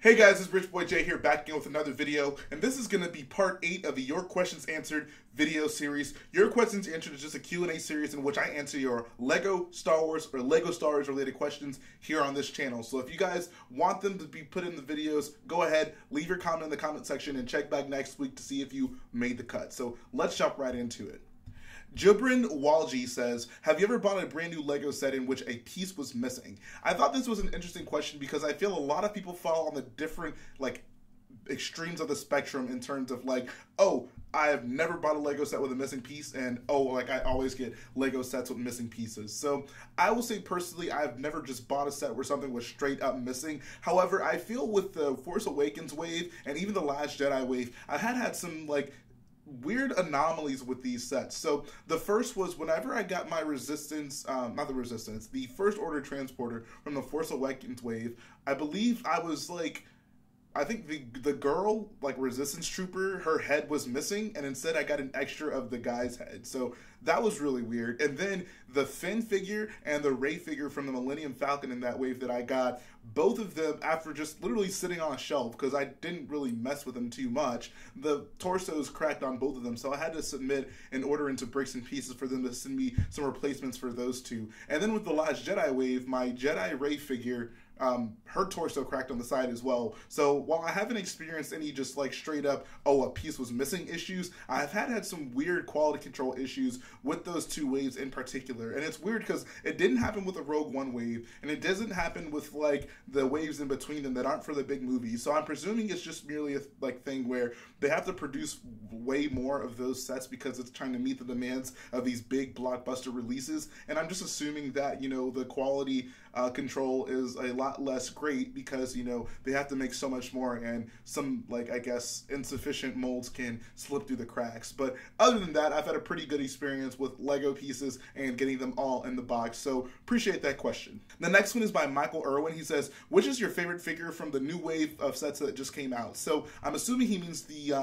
Hey guys, it's RichboyJhae here back again with another video, and this is going to be part 8 of the Your Questions Answered video series. Your Questions Answered is just a Q&A series in which I answer your Lego Star Wars or Lego Star Wars related questions here on this channel. So if you guys want them to be put in the videos, go ahead, leave your comment in the comment section and check back next week to see if you made the cut. So let's jump right into it. Ywing says, have you ever bought a brand new Lego set in which a piece was missing? I thought this was an interesting question because I feel a lot of people fall on the different extremes of the spectrum in terms of oh, I have never bought a Lego set with a missing piece, and I always get Lego sets with missing pieces. So I will say personally, I've never just bought a set where something was straight up missing. However, I feel with the Force Awakens wave and even the Last Jedi wave, I had some weird anomalies with these sets. So the first was whenever I got my the First Order transporter from the Force Awakens wave, I believe I was I think the girl, Resistance Trooper, her head was missing, and instead I got an extra of the guy's head. So that was really weird. And then the Finn figure and the Rey figure from the Millennium Falcon in that wave that I got, both of them, after just literally sitting on a shelf, because I didn't really mess with them too much, the torsos cracked on both of them. So I had to submit an order into Bricks and Pieces for them to send me some replacements for those two. And then with the Last Jedi wave, my Jedi Rey figure, her torso cracked on the side as well. So while I haven't experienced any just straight up, a piece was missing issues, I've had some weird quality control issues with those two waves in particular. And it's weird because it didn't happen with the Rogue One wave, and it doesn't happen with the waves in between them that aren't for the big movies. So I'm presuming it's just merely a thing where they have to produce way more of those sets because it's trying to meet the demands of these big blockbuster releases. And I'm just assuming that, the quality control is a lot less great because, they have to make so much more, and some, I guess, insufficient molds can slip through the cracks. But other than that, I've had a pretty good experience with Lego pieces and getting them all in the box. So appreciate that question. The next one is by Michael Irwin. He says, which is your favorite figure from the new wave of sets that just came out? So I'm assuming he means the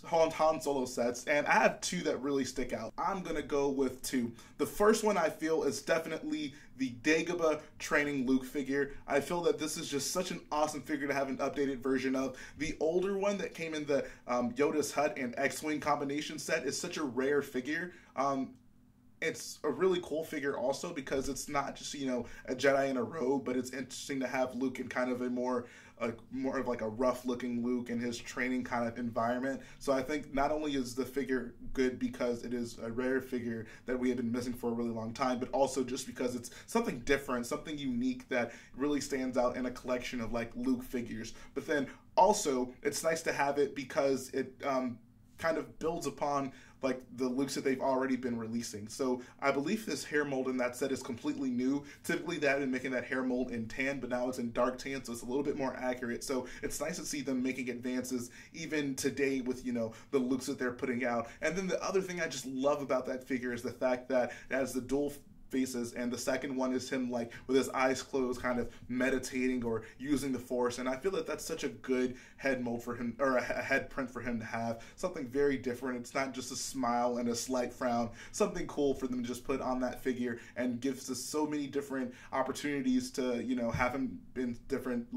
Han Solo sets, and I have two that really stick out. I'm gonna go with two. The first one I feel is definitely the Dagobah training Luke figure. I feel that this is just such an awesome figure to have an updated version of. The older one that came in the Yoda's Hut and X-Wing combination set is such a rare figure. It's a really cool figure also because it's not just, a Jedi in a robe, but it's interesting to have Luke in kind of a more of a rough looking Luke in his training kind of environment. So I think not only is the figure good because it is a rare figure that we have been missing for a really long time, but also just because it's something different, something unique that really stands out in a collection of Luke figures. But then also it's nice to have it because it kind of builds upon the Lukes that they've already been releasing. So I believe this hair mold in that set is completely new. Typically they have been making that hair mold in tan, but now it's in dark tan, so it's a little bit more accurate. So it's nice to see them making advances even today with, the Lukes that they're putting out. And then the other thing I just love about that figure is the fact that it has the dual faces, and the second one is him with his eyes closed, kind of meditating or using the Force. And I feel that that's such a good head mold for him, or a head print for him to have. Something very different. It's not just a smile and a slight frown. Something cool for them to just put on that figure, and gives us so many different opportunities to have him in different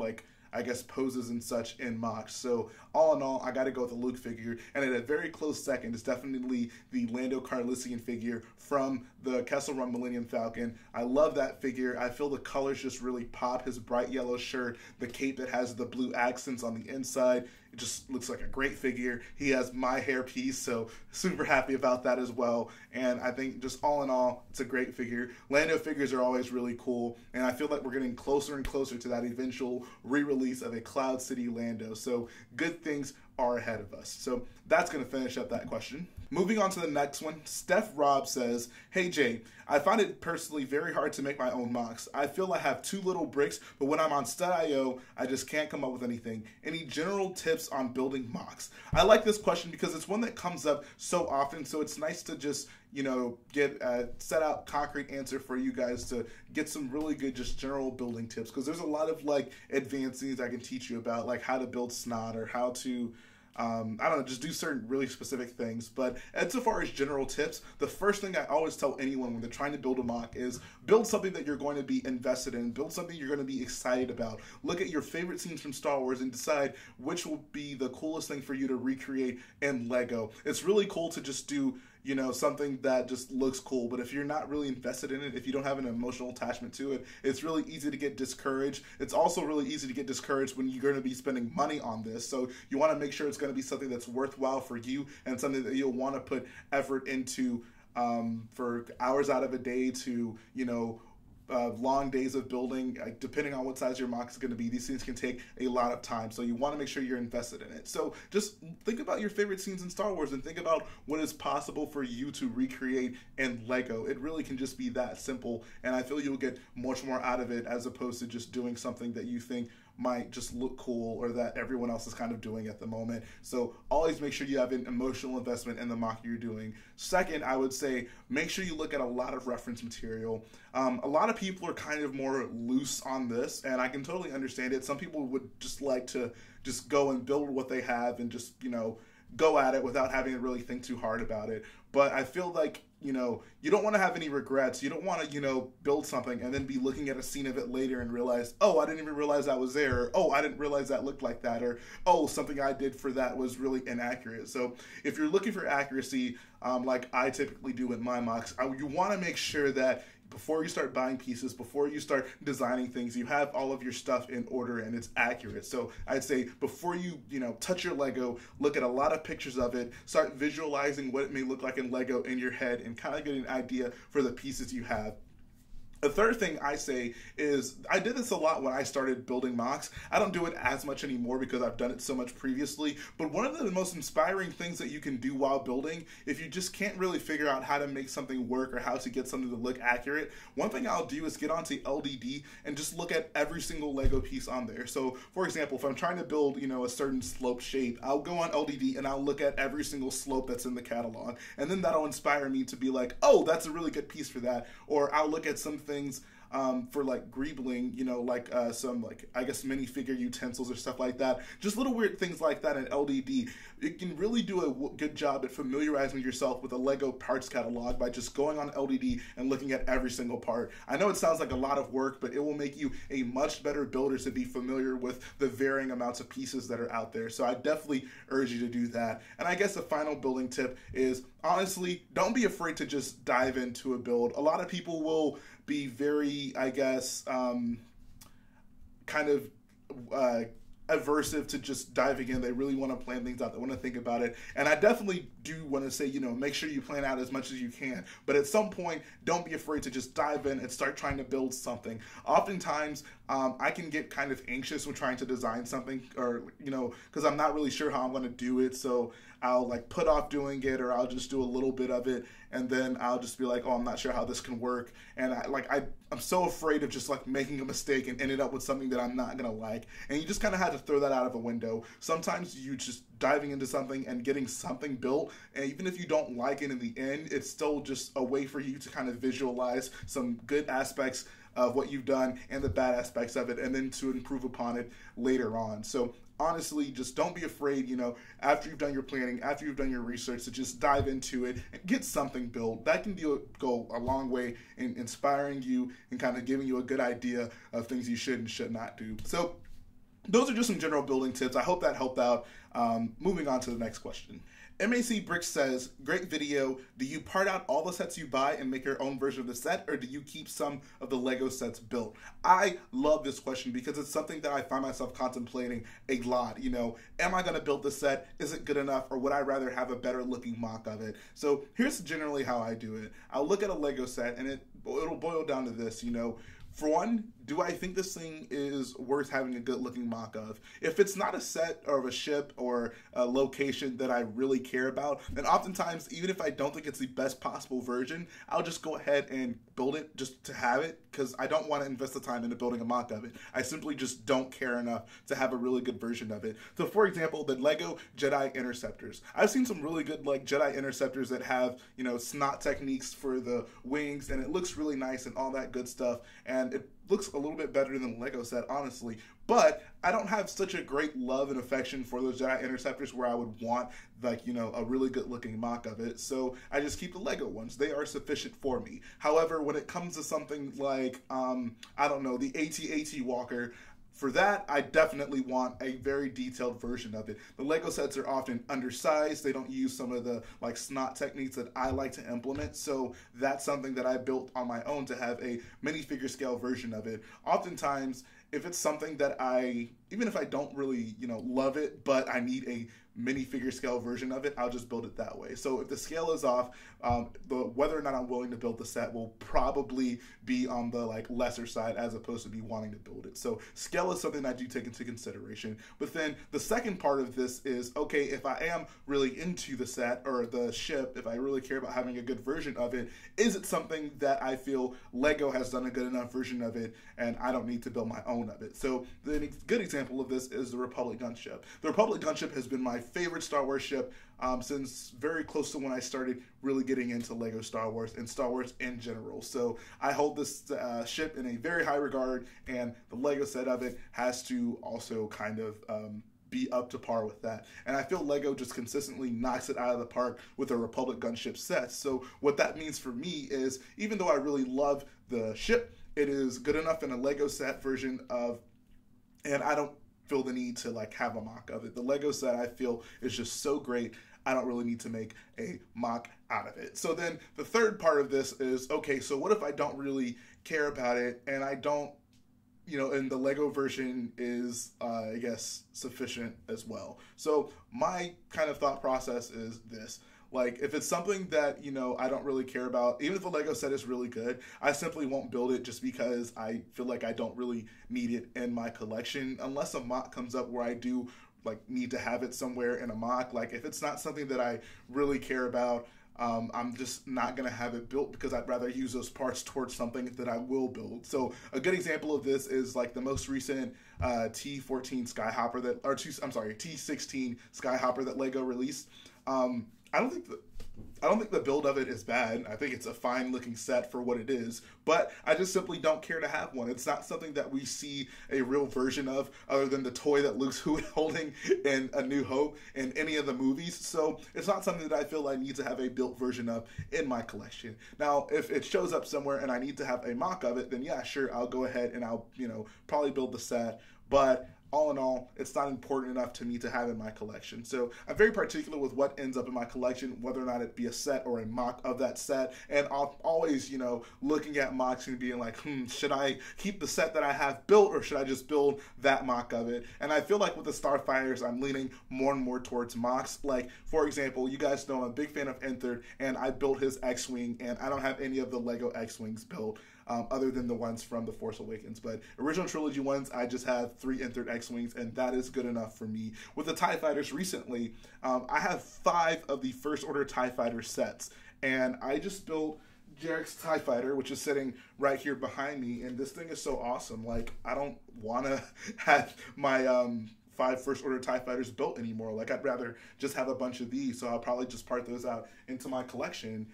I guess poses and such in mocks. So all in all, I got to go with the Luke figure. And at a very close second is definitely the Lando Calrissian figure from the Kessel Run Millennium Falcon. I love that figure. I feel the colors just really pop. His bright yellow shirt, the cape that has the blue accents on the inside. It just looks like a great figure. He has my hairpiece, so super happy about that as well. And I think just all in all, it's a great figure. Lando figures are always really cool, and I feel like we're getting closer and closer to that eventual re-release of a Cloud City Lando. So good things are ahead of us. So that's going to finish up that question. Moving on to the next one, Steph Rob says, hey Jay, I find it personally very hard to make my own mocks. I feel I have too little bricks, but when I'm on Stud.io, I just can't come up with anything. Any general tips on building mocks? I like this question because it's one that comes up so often, so it's nice to just, get a set out concrete answer for you guys to get some really good just general building tips, because there's a lot of advanced things I can teach you about, how to build Snot or how to I don't know, just do certain really specific things. But as far as general tips, the first thing I always tell anyone when they're trying to build a mock is build something that you're going to be invested in, build something you're going to be excited about. Look at your favorite scenes from Star Wars and decide which will be the coolest thing for you to recreate in Lego. It's really cool to just do, you know, something that just looks cool, but if you're not really invested in it, if you don't have an emotional attachment to it, it's really easy to get discouraged. It's also really easy to get discouraged when you're going to be spending money on this. So you want to make sure it's going to be something that's worthwhile for you and something that you'll want to put effort into for hours out of a day to, you know, long days of building. Depending on what size your mock is going to be, these things can take a lot of time, so you want to make sure you're invested in it. So just think about your favorite scenes in Star Wars and think about what is possible for you to recreate in Lego. It really can just be that simple, and I feel you'll get much more out of it as opposed to just doing something that you think might just look cool or that everyone else is kind of doing at the moment. So always make sure you have an emotional investment in the mock you're doing. Second, I would say make sure you look at a lot of reference material. A lot of people are kind of more loose on this, and I can totally understand it. Some people would just like to just go and build what they have and just, you know, go at it without having to really think too hard about it. But I feel like, you know, you don't want to have any regrets. You don't want to, you know, build something and then be looking at a scene of it later and realize, oh, I didn't even realize that was there, or oh, I didn't realize that looked like that, or oh, something I did for that was really inaccurate. So if you're looking for accuracy, like I typically do with my mocks, you want to make sure that before you start buying pieces, before you start designing things, you have all of your stuff in order and it's accurate. So I'd say before you, you know, touch your Lego, look at a lot of pictures of it, start visualizing what it may look like in Lego in your head and kind of get an idea for the pieces you have. The third thing I say is, I did this a lot when I started building mocks. I don't do it as much anymore because I've done it so much previously, but one of the most inspiring things that you can do while building, if you just can't really figure out how to make something work or how to get something to look accurate, one thing I'll do is get onto LDD and just look at every single Lego piece on there. So for example, if I'm trying to build, you know, a certain slope shape, I'll go on LDD and I'll look at every single slope that's in the catalog, and then that'll inspire me to be like, oh, that's a really good piece for that. Or I'll look at some things for like greebling, you know, like some, like, I guess minifigure utensils or stuff like that. Just little weird things like that in LDD. It can really do a good job at familiarizing yourself with a Lego parts catalog by just going on LDD and looking at every single part. I know it sounds like a lot of work, but it will make you a much better builder to be familiar with the varying amounts of pieces that are out there. So I definitely urge you to do that. And I guess the final building tip is, honestly, don't be afraid to just dive into a build. A lot of people will be very, I guess, kind of aversive to just diving in. They really want to plan things out. They want to think about it. And I definitely do want to say, you know, make sure you plan out as much as you can. But at some point, don't be afraid to just dive in and start trying to build something. Oftentimes, I can get kind of anxious when trying to design something, or, you know, because I'm not really sure how I'm going to do it. So I'll like put off doing it, or I'll just do a little bit of it, and then I'll just be like, oh, I'm not sure how this can work. And I'm so afraid of just like making a mistake and ending up with something that I'm not gonna like. And you just kind of have to throw that out of a window. Sometimes you just diving into something and getting something built, and even if you don't like it in the end, it's still just a way for you to kind of visualize some good aspects of what you've done and the bad aspects of it, and then to improve upon it later on. So honestly, just don't be afraid, you know, after you've done your planning, after you've done your research, to just dive into it and get something built. That can go a long way in inspiring you and kind of giving you a good idea of things you should and should not do. So those are just some general building tips. I hope that helped out. Moving on to the next question. MAC Bricks says, great video. Do you part out all the sets you buy and make your own version of the set, or do you keep some of the Lego sets built? I love this question because it's something that I find myself contemplating a lot. You know, am I going to build the set? Is it good enough, or would I rather have a better looking mock of it? So here's generally how I do it. I'll look at a Lego set and it'll boil down to this, you know. For one, do I think this thing is worth having a good looking mock of? If it's not a set or a ship or a location that I really care about, then oftentimes, even if I don't think it's the best possible version, I'll just go ahead and build it just to have it, because I don't want to invest the time into building a mock of it. I simply just don't care enough to have a really good version of it. So for example, the Lego Jedi Interceptors. I've seen some really good like Jedi Interceptors that have, you know, snot techniques for the wings, and it looks really nice and all that good stuff. And and it looks a little bit better than the Lego set, honestly. But I don't have such a great love and affection for those Jedi Interceptors where I would want, like, you know, a really good looking mock of it. So I just keep the Lego ones. They are sufficient for me. However, when it comes to something like, I don't know, the AT-AT Walker, for that, I definitely want a very detailed version of it. The Lego sets are often undersized. They don't use some of the like snot techniques that I like to implement. So that's something that I built on my own to have a minifigure scale version of it. Oftentimes, if it's something that even if I don't really, you know, love it, but I need a minifigure scale version of it, I'll just build it that way. So if the scale is off, whether or not I'm willing to build the set will probably be on the like lesser side as opposed to me wanting to build it. So scale is something I do take into consideration. But then the second part of this is, okay, if I am really into the set or the ship, if I really care about having a good version of it, is it something that I feel Lego has done a good enough version of it and I don't need to build my own of it? So the good example of this is the Republic gunship. The Republic gunship has been my favorite Star Wars ship since very close to when I started really getting into Lego Star Wars and Star Wars in general. So I hold this ship in a very high regard, and the Lego set of it has to also kind of be up to par with that. And I feel Lego just consistently knocks it out of the park with the Republic gunship sets. So what that means for me is, even though I really love the ship, it is good enough in a Lego set version of, and I don't feel the need to like have a mock of it. The Lego set I feel is just so great, I don't really need to make a mock out of it. So then the third part of this is, okay, so what if I don't really care about it and I don't, you know, and the Lego version is, I guess, sufficient as well. So my kind of thought process is this. Like, if it's something that, you know, I don't really care about, even if the Lego set is really good, I simply won't build it just because I feel like I don't really need it in my collection, unless a mock comes up where I do, like, need to have it somewhere in a mock. Like, if it's not something that I really care about, I'm just not going to have it built because I'd rather use those parts towards something that I will build. So a good example of this is like the most recent T14 Skyhopper that, or T16 Skyhopper that Lego released. I don't think the build of it is bad. I think it's a fine looking set for what it is, but I just simply don't care to have one. It's not something that we see a real version of other than the toy that Luke's holding in A New Hope in any of the movies. So it's not something that I feel I need to have a built version of in my collection. Now, if it shows up somewhere and I need to have a mock of it, then yeah, sure, I'll go ahead and I'll, you know, probably build the set. But all in all, it's not important enough to me to have in my collection. So I'm very particular with what ends up in my collection, whether or not it be a set or a mock of that set. And I'm always, you know, looking at mocks and being like, should I keep the set that I have built or should I just build that mock of it? And I feel like with the Starfighters, I'm leaning more and more towards mocks. Like, for example, you guys know I'm a big fan of Enthred, and I built his X-Wing, and I don't have any of the Lego X-Wings built. Other than the ones from The Force Awakens. But original trilogy ones, I just have 3 Enthred X-Wings, and that is good enough for me. With the TIE Fighters recently, I have 5 of the First Order TIE Fighter sets, and I just built Jarek's TIE Fighter, which is sitting right here behind me, and this thing is so awesome. Like, I don't want to have my 5 First Order TIE Fighters built anymore. Like, I'd rather just have a bunch of these, so I'll probably just part those out into my collection.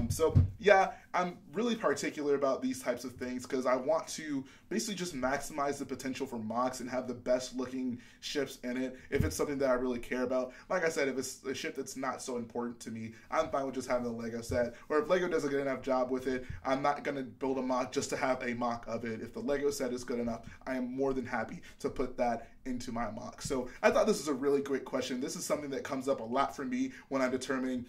So yeah, I'm really particular about these types of things because I want to basically just maximize the potential for mocks and have the best looking ships in it if it's something that I really care about. Like I said, if it's a ship that's not so important to me, I'm fine with just having the Lego set. Or if Lego does a good enough job with it, I'm not going to build a mock just to have a mock of it. If the Lego set is good enough, I am more than happy to put that into my mock. So I thought this was a really great question. This is something that comes up a lot for me when I'm determining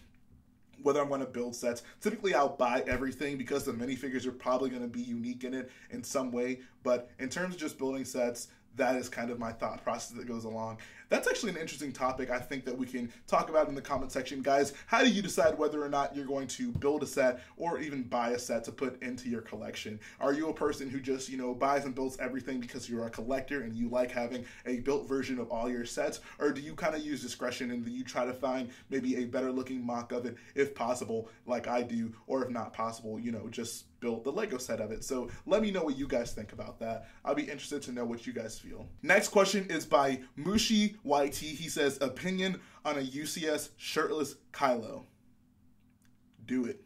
whether I'm going to build sets. Typically, I'll buy everything because the minifigures are probably going to be unique in it in some way. But in terms of just building sets, that is kind of my thought process that goes along. That's actually an interesting topic I think that we can talk about in the comment section. Guys, how do you decide whether or not you're going to build a set or even buy a set to put into your collection? Are you a person who just, you know, buys and builds everything because you're a collector and you like having a built version of all your sets? Or do you kind of use discretion and you try to find maybe a better looking mock of it if possible, like I do, or if not possible, you know, just build the Lego set of it? So let me know what you guys think about that. I'll be interested to know what you guys feel. Next question is by Mushi YT. He says, opinion on a UCS shirtless Kylo. Do it.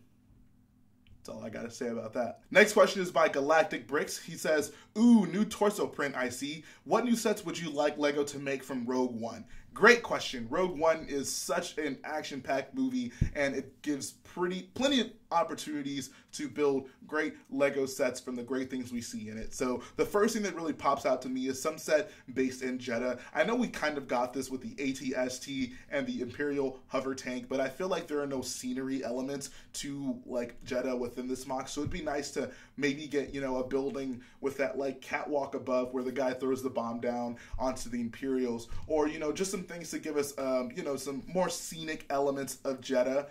That's all I gotta say about that. Next question is by Galactic Bricks. He says, ooh, new torso print I see. What new sets would you like LEGO to make from Rogue One? Great question. Rogue One is such an action-packed movie, and it gives plenty of opportunities to build great LEGO sets from the great things we see in it. So the first thing that really pops out to me is some set based in Jedha. I know we kind of got this with the AT-ST and the Imperial hover tank, but I feel like there are no scenery elements to like Jedha within this MOC, so it'd be nice to maybe get, you know, a building with that like catwalk above where the guy throws the bomb down onto the Imperials, or, you know, just some things to give us, you know, some more scenic elements of Jedha.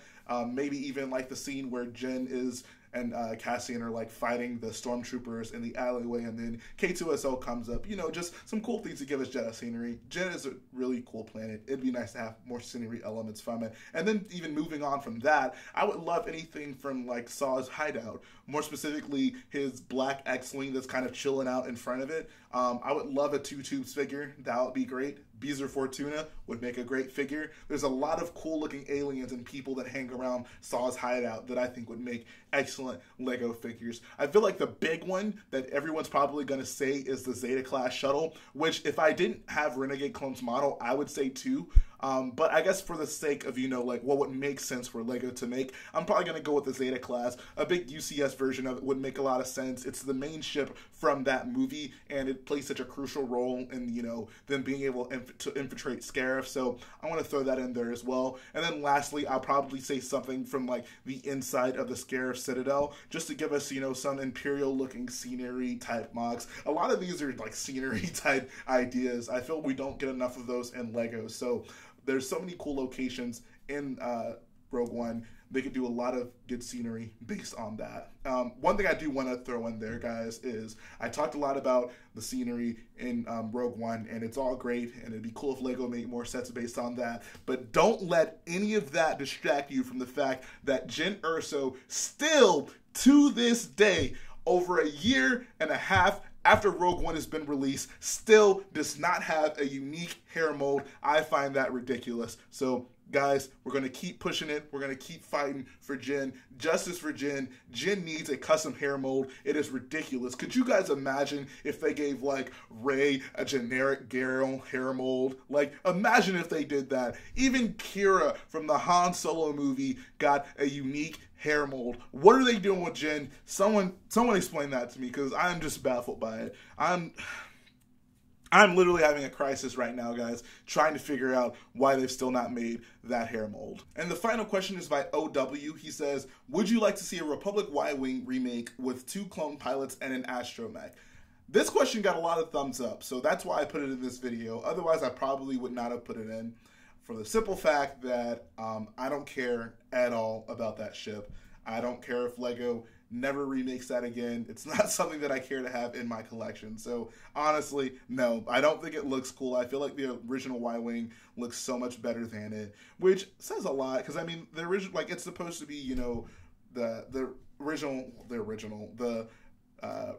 Maybe even like the scene where Jyn and Cassian are like fighting the stormtroopers in the alleyway, and then K2SO comes up. You know, just some cool things to give us Jedha scenery. Jedha is a really cool planet. It'd be nice to have more scenery elements from it. And then even moving on from that, I would love anything from like Saw's hideout. More specifically, his black X-Wing that's kind of chilling out in front of it. I would love a Two Tubes figure. That would be great. Beezer Fortuna would make a great figure. There's a lot of cool looking aliens and people that hang around Saw's hideout that I think would make excellent LEGO figures. I feel like the big one that everyone's probably going to say is the Zeta class shuttle, which if I didn't have Renegade Clone's model, I would say too. But I guess for the sake of, you know, like what would make sense for LEGO to make, I'm probably going to go with the Zeta class. A big UCS version of it would make a lot of sense. It's the main ship from that movie, and it plays such a crucial role in, you know, them being able to infiltrate Scarif. So I want to throw that in there as well. And then lastly, I'll probably say something from like the inside of the Scarif Citadel, just to give us, you know, some Imperial looking scenery type MOCs. A lot of these are like scenery type ideas. I feel we don't get enough of those in LEGO. So there's so many cool locations in Rogue One. They could do a lot of good scenery based on that. One thing I do want to throw in there, guys, is I talked a lot about the scenery in Rogue One, and it's all great, and it'd be cool if LEGO made more sets based on that. But don't let any of that distract you from the fact that Jyn Erso still, to this day, over a year and a half after Rogue One has been released, still does not have a unique hair mold. I find that ridiculous. So, guys, we're going to keep pushing it. We're going to keep fighting for Jyn. Justice for Jyn. Jyn needs a custom hair mold. It is ridiculous. Could you guys imagine if they gave, like, Rey a generic Garrel hair mold? Like, imagine if they did that. Even Kira from the Han Solo movie got a unique hair mold. What are they doing with Jyn? Someone explain that to me, because I'm just baffled by it. I'm literally having a crisis right now, guys, trying to figure out why they've still not made that hair mold. And the final question is by OW. He says, would you like to see a Republic Ywing remake with 2 clone pilots and an astromech? This question got a lot of thumbs up, so that's why I put it in this video. Otherwise, I probably would not have put it in, for the simple fact that I don't care at all about that ship. I don't care if LEGO never remakes that again. It's not something that I care to have in my collection. So honestly, no, I don't think it looks cool. I feel like the original Y-Wing looks so much better than it, which says a lot, because I mean, the original, like, it's supposed to be, you know, the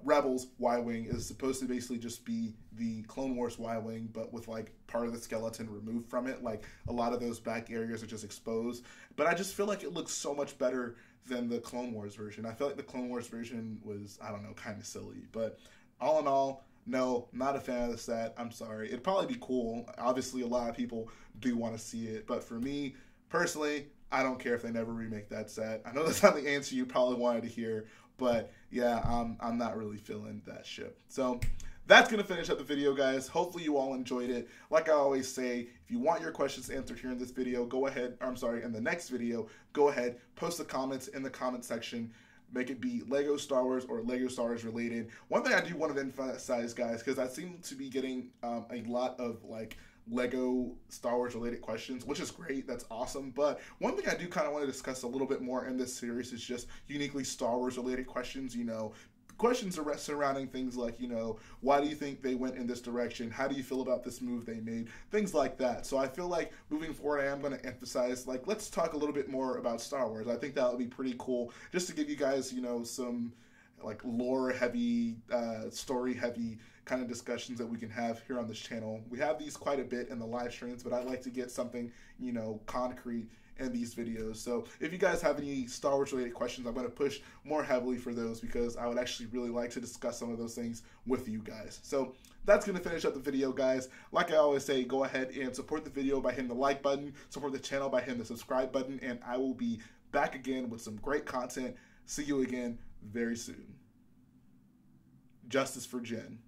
Rebels Y-Wing is supposed to basically just be the Clone Wars Y-Wing, but with like part of the skeleton removed from it. Like, a lot of those back areas are just exposed. But I just feel like it looks so much better than the Clone Wars version. I feel like the Clone Wars version was, I don't know, kind of silly. But all in all, no, not a fan of the set. I'm sorry. It'd probably be cool. Obviously, a lot of people do want to see it. But for me, personally, I don't care if they never remake that set. I know that's not the answer you probably wanted to hear. But yeah, I'm not really feeling that ship. So that's going to finish up the video, guys. Hopefully you all enjoyed it. Like I always say, if you want your questions answered here in this video, go ahead, in the next video, go ahead, post the comments in the comment section. Make it be LEGO Star Wars or LEGO Star Wars related. One thing I do want to emphasize, guys, because I seem to be getting a lot of like LEGO Star Wars related questions, which is great. That's awesome. But one thing I do kind of want to discuss a little bit more in this series is just uniquely Star Wars related questions. You know, questions surrounding things like, you know, why do you think they went in this direction? How do you feel about this move they made? Things like that. So I feel like moving forward, I am going to emphasize, like, let's talk a little bit more about Star Wars. I think that would be pretty cool, just to give you guys, you know, some like lore heavy, story heavy kind of discussions that we can have here on this channel. We have these quite a bit in the live streams, but I'd like to get something, you know, concrete in these videos. So if you guys have any Star Wars related questions, I'm going to push more heavily for those because I would actually really like to discuss some of those things with you guys. So that's going to finish up the video, guys. Like I always say, go ahead and support the video by hitting the like button, support the channel by hitting the subscribe button, and I will be back again with some great content. See you again very soon. Justice for Jen.